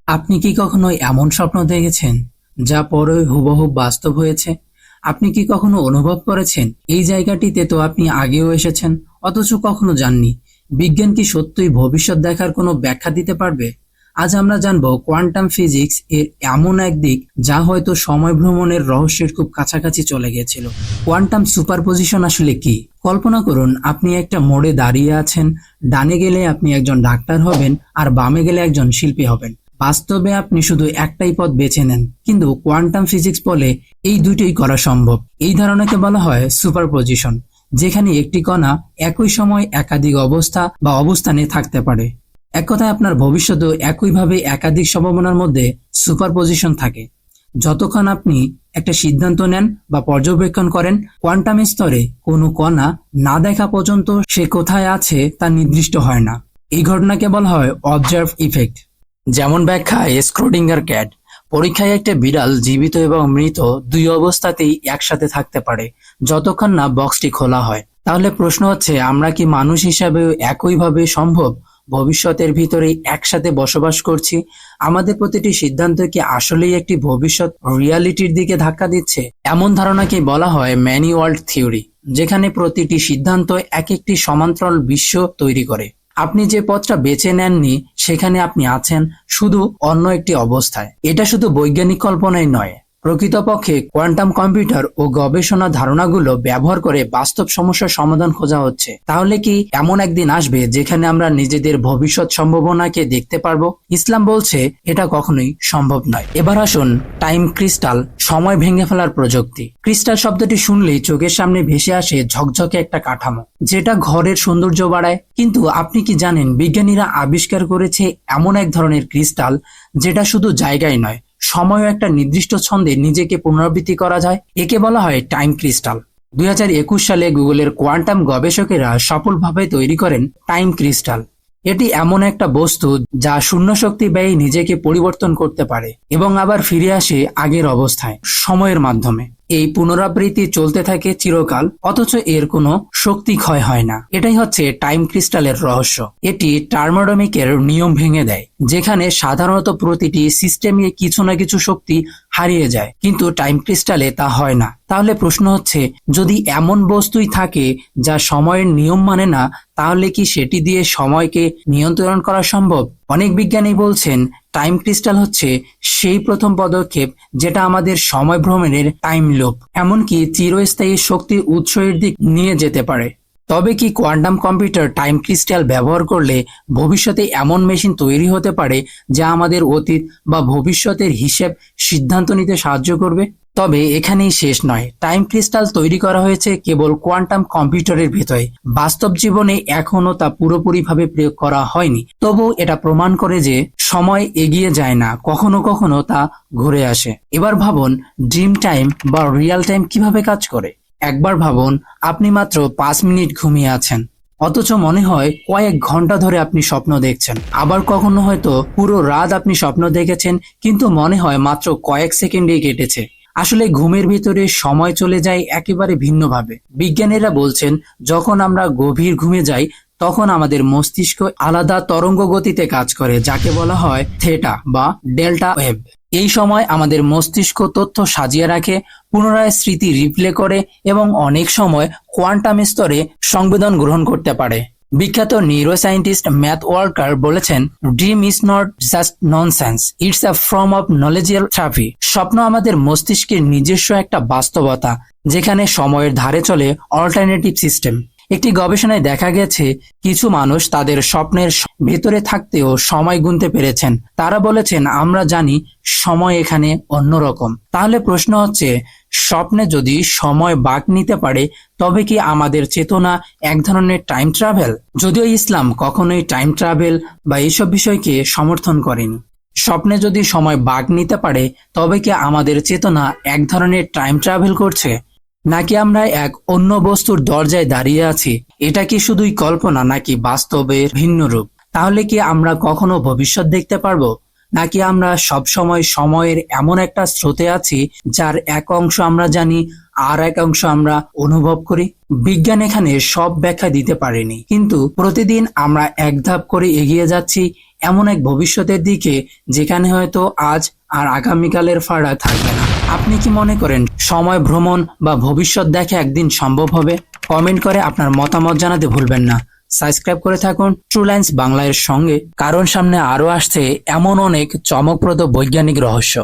আপনি কি কখনো এমন স্বপ্ন দেখেছেন যা পরে হুবহু বাস্তব হয়েছে? আপনি কি কখনো অনুভব করেছেন এই জায়গাটিতে তো আপনি আগেও এসেছেন, অথচ কখনো যাননি? বিজ্ঞান কি সত্যিই ভবিষ্যৎ দেখার কোনো ব্যাখ্যা দিতে পারবে? আজ আমরা জানবো কোয়ান্টাম ফিজিক্স এর এমন এক দিক যা হয়তো সময় ভ্রমণের রহস্যের খুব কাছাকাছি চলে গিয়েছিল। কোয়ান্টাম সুপারপজিশন আসলে কি? কল্পনা করুন আপনি একটা মোড়ে দাঁড়িয়ে আছেন, ডানে গেলে আপনি একজন ডাক্তার হবেন আর বামে গেলে একজন শিল্পী হবেন। বাস্তবে আপনি শুধু একটাই পথ বেছে নেন, কিন্তু কোয়ান্টাম ফিজিক্স বলে এই দুটোই করা সম্ভব। এই ধারণাকে বলা হয় সুপারপজিশন, যেখানে একটি কণা একই সময় একাধিক অবস্থা বা অবস্থানে থাকতে পারে। এক কথায় আপনার ভবিষ্যতেও একইভাবে একাধিক সম্ভাবনার মধ্যে সুপারপজিশন থাকে। যতক্ষণ আপনি একটা সিদ্ধান্ত নেন বা পর্যবেক্ষণ করেন, কোয়ান্টাম স্তরে কোনো কণা না দেখা পর্যন্ত সে কোথায় আছে তা নির্দিষ্ট হয় না। এই ঘটনাকে বলা হয় অবজার্ভ ইফেক্ট। যেমন ব্যাখ্যায় স্ক্রোডিঙ্গার ক্যাট, পরীক্ষায় একটা বিড়াল জীবিত এবং মৃত দুই অবস্থাতেই একসাথে থাকতে পারে যতক্ষণ না বক্সটি খোলা হয়। তাহলে প্রশ্ন হচ্ছে, আমরা কি মানুষ হিসাবেও একইভাবে সম্ভব ভবিষ্যতের ভিতরেই একসাথে বসবাস করছি? আমাদের প্রতিটি সিদ্ধান্ত কি আসলেই একটি ভবিষ্যৎ রিয়ালিটির দিকে ধাক্কা দিচ্ছে? এমন ধারণাকে বলা হয় ম্যানি ওয়ার্ল্ড থিওরি, যেখানে প্রতিটি সিদ্ধান্ত এক একটি সমান্তরাল বিশ্ব তৈরি করে। আপনি যে পথটা বেছে নেননি সেখানে আপনি আছেন, শুধু অন্য একটি অবস্থায়। এটা শুধু বৈজ্ঞানিক কল্পনাই নয়, প্রকৃতপক্ষে কোয়ান্টাম কম্পিউটার ও গবেষণা ধারণাগুলো ব্যবহার করে বাস্তব সমস্যার সমাধান খোঁজা হচ্ছে। তাহলে কি এমন একদিন আসবে যেখানে আমরা নিজেদের ভবিষ্যৎ সম্ভাবনাকে দেখতে পারবো? ইসলাম বলছে এটা কখনোই সম্ভব নয়। এবার আসুন টাইম ক্রিস্টাল, সময় ভেঙে ফেলার প্রযুক্তি। ক্রিস্টাল শব্দটি শুনলেই চোখের সামনে ভেসে আসে ঝকঝকে একটা কাঠামো, যেটা ঘরের সৌন্দর্য বাড়ায়। কিন্তু আপনি কি জানেন, বিজ্ঞানীরা আবিষ্কার করেছে এমন এক ধরনের ক্রিস্টাল যেটা শুধু জায়গায় নয়, সময়ও একটা নির্দিষ্ট ছন্দে নিজেকে পুনরাবৃত্তি করা যায়। একে বলা হয় টাইম ক্রিস্টাল। 2021 সালে গুগলের কোয়ান্টাম গবেষকেরা সফলভাবে তৈরি করেন টাইম ক্রিস্টাল। এটি এমন একটা বস্তু যা শূন্য শক্তি ব্যয়ে নিজেকে পরিবর্তন করতে পারে এবং আবার ফিরে আসে আগের অবস্থায় সময়ের মাধ্যমে। এই পুনরাবৃত্তি চলতে থাকে চিরকাল, অথচ এর কোনো শক্তি ক্ষয় হয় না। এটাই হচ্ছে টাইম ক্রিস্টালের রহস্য। এটি টার্মোডাইনামিক্সের নিয়ম ভেঙে দেয়, যেখানে সাধারণত প্রতিটি সিস্টেমে কিছু না কিছু শক্তি হারিয়ে যায়, কিন্তু টাইম ক্রিস্টালে তা হয় না। তাহলে প্রশ্ন হচ্ছে, যদি এমন বস্তুই থাকে যা সময়ের নিয়ম মানে না, তাহলে কি সেটি দিয়ে সময়কে নিয়ন্ত্রণ করা সম্ভব? অনেক বিজ্ঞানী বলছেন টাইম ক্রিস্টাল হচ্ছে সেই প্রথম পদক্ষেপ যেটা আমাদের সময় ভ্রমণের টাইম লুপ, এমনকি চিরস্থায়ী শক্তির উৎসের দিক নিয়ে যেতে পারে। তবে কি কোয়ান্টাম কম্পিউটার টাইম ক্রিস্টাল ব্যবহার করলে ভবিষ্যতে এমন মেশিন তৈরি হতে পারে যা আমাদের অতীত বা ভবিষ্যতের হিসেব সিদ্ধান্ত নিতে সাহায্য করবে? তবে এখানেই শেষ নয়। টাইম ক্রিস্টাল তৈরি করা হয়েছে কেবল কোয়ান্টাম কম্পিউটারের ভেতরে। বাস্তব জীবনে এখনো তা পুরোপুরিভাবে প্রয়োগ করা হয়নি। তবুও এটা প্রমাণ করে যে সময় এগিয়ে যায় না, কখনো কখনো তা ঘুরে আসে। এবার ভাবুন ড্রিম টাইম বা রিয়েল টাইম কিভাবে কাজ করে। একবার ভাবুন আপনি মাত্র 5 মিনিট ঘুমিয়ে আছেন, অথচ মনে হয় কয়েক ঘন্টা ধরে আপনি স্বপ্ন দেখছেন। আবার কখনো হয়তো পুরো রাত আপনি স্বপ্ন দেখেছেন, কিন্তু মনে হয় মাত্র কয়েক সেকেন্ডেই কেটেছে। আসলে ঘুমের ভিতরে সময় চলে যায় একেবারে ভিন্নভাবে। বিজ্ঞানীরা বলছেন যখন আমরা গভীর ঘুমে যাই তখন আমাদের মস্তিষ্ক আলাদা তরঙ্গ গতিতে কাজ করে, যাকে বলা হয় থেটা বা ডেল্টা ওয়েভ। এই সময় আমাদের মস্তিষ্ক তথ্য সাজিয়ে রাখে, পুনরায় স্মৃতি রিপ্লে করে এবং অনেক সময় কোয়ান্টাম স্তরে সংবেদন গ্রহণ করতে পারে। বিখ্যাত নিউরোসায়েন্টিস্ট ম্যাথ ওয়ার্কার বলেছেন, dream is not just nonsense, it's a form of neurological therapy. স্বপ্ন আমাদের মস্তিষ্কের নিজস্ব একটা বাস্তবতা, যেখানে সময়ের ধারে চলে অল্টারনেটিভ সিস্টেম। একটি গবেষণায় দেখা গেছে কিছু মানুষ তাদের স্বপ্নের ভেতরে থাকতেও সময় গুনতে পেরেছেন। তারা বলেছেন, আমরা জানি সময় এখানে অন্যরকম। তাহলে প্রশ্ন হচ্ছে, স্বপ্নে যদি সময় বাঁক নিতে পারে, তবে কি আমাদের চেতনা এক ধরনের টাইম ট্রাভেল? যদিও ইসলাম কখনোই টাইম ট্রাভেল বা এইসব বিষয়কে সমর্থন করেনি। স্বপ্নে যদি সময় বাঁক নিতে পারে, তবে কি আমাদের চেতনা এক ধরনের টাইম ট্রাভেল করছে, নাকি আমরা এক অন্য বস্তুর দরজায় দাঁড়িয়ে আছি? এটা কি শুধুই কল্পনা নাকি বাস্তবের ভিন্ন রূপ? তাহলে কি আমরা কখনো ভবিষ্যৎ দেখতে পারবো, নাকি আমরা সব সময় সময়ের এমন একটা স্রোতে আছি যার এক অংশ আমরা জানি আর এক অংশ আমরা অনুভব করি? বিজ্ঞান এখানে সব ব্যাখ্যা দিতে পারেনি, কিন্তু প্রতিদিন আমরা এক ধাপ করে এগিয়ে যাচ্ছি এমন এক ভবিষ্যতের দিকে যেখানে হয়তো আজ আর আগামীকালের ফারাক থাকবে না। আপনি কি মনে করেন সময় ভ্রমণ বা ভবিষ্যৎ দেখা একদিন সম্ভব হবে? কমেন্ট করে আপনার মতামত জানাতে ভুলবেন না। সাবস্ক্রাইব করে থাকুন ট্রু লাইন্স বাংলা এর সঙ্গে, কারণ সামনে আরো আসছে এমন অনেক চমকপ্রদ বৈজ্ঞানিক রহস্য।